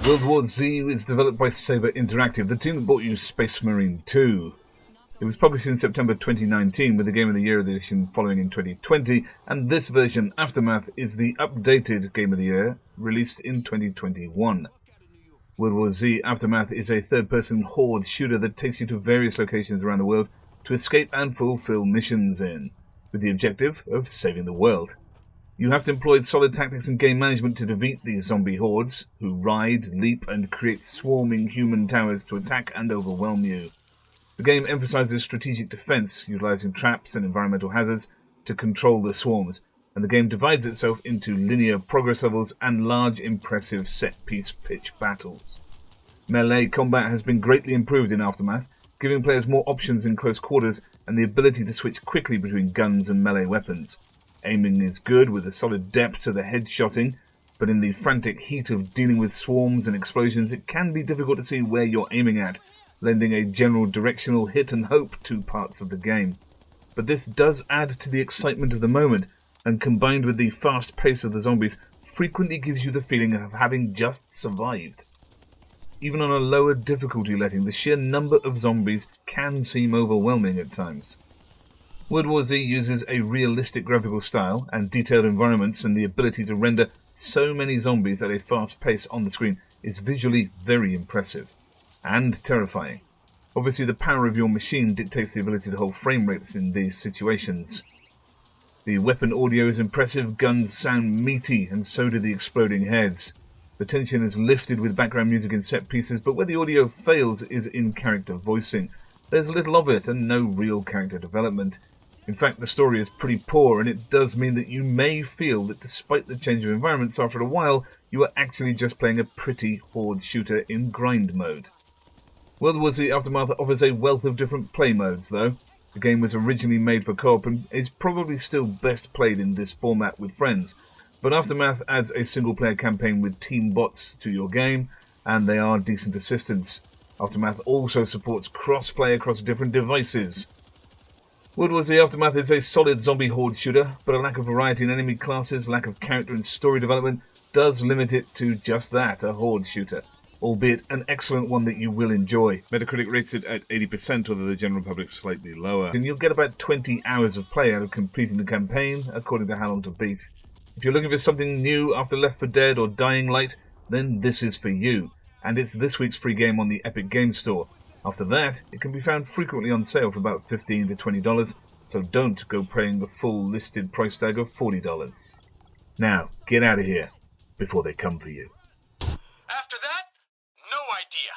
World War Z is developed by Saber Interactive, the team that brought you Space Marine 2. It was published in September 2019, with the Game of the Year edition following in 2020, and this version, Aftermath, is the updated Game of the Year, released in 2021. World War Z Aftermath is a third-person horde shooter that takes you to various locations around the world to escape and fulfill missions in, with the objective of saving the world. You have to employ solid tactics and game management to defeat these zombie hordes, who ride, leap, and create swarming human towers to attack and overwhelm you. The game emphasizes strategic defense, utilizing traps and environmental hazards to control the swarms, and the game divides itself into linear progress levels and large, impressive set-piece pitch battles. Melee combat has been greatly improved in Aftermath, giving players more options in close quarters and the ability to switch quickly between guns and melee weapons. Aiming is good with a solid depth to the headshotting, but in the frantic heat of dealing with swarms and explosions, it can be difficult to see where you're aiming at, lending a general directional hit and hope to parts of the game. But this does add to the excitement of the moment, and combined with the fast pace of the zombies, frequently gives you the feeling of having just survived. Even on a lower difficulty letting, the sheer number of zombies can seem overwhelming at times. World War Z uses a realistic graphical style and detailed environments, and the ability to render so many zombies at a fast pace on the screen is visually very impressive. And terrifying. Obviously, the power of your machine dictates the ability to hold frame rates in these situations. The weapon audio is impressive, guns sound meaty, and so do the exploding heads. The tension is lifted with background music and set pieces, but where the audio fails is in character voicing. There's little of it and no real character development. In fact, the story is pretty poor, and it does mean that you may feel that despite the change of environments after a while, you are actually just playing a pretty horde shooter in grind mode. World War Z Aftermath offers a wealth of different play modes, though. The game was originally made for co-op and is probably still best played in this format with friends, but Aftermath adds a single-player campaign with team bots to your game, and they are decent assistance. Aftermath also supports cross-play across different devices. World War Z Aftermath is a solid zombie horde shooter, but a lack of variety in enemy classes, lack of character and story development does limit it to just that, a horde shooter. Albeit an excellent one that you will enjoy. Metacritic rates it at 80%, although the general public slightly lower. And you'll get about 20 hours of play out of completing the campaign, according to How Long to Beat. If you're looking for something new after Left 4 Dead or Dying Light, then this is for you. And it's this week's free game on the Epic Games Store. After that, it can be found frequently on sale for about $15 to $20, so don't go paying the full listed price tag of $40. Now, get out of here, before they come for you. After that, no idea.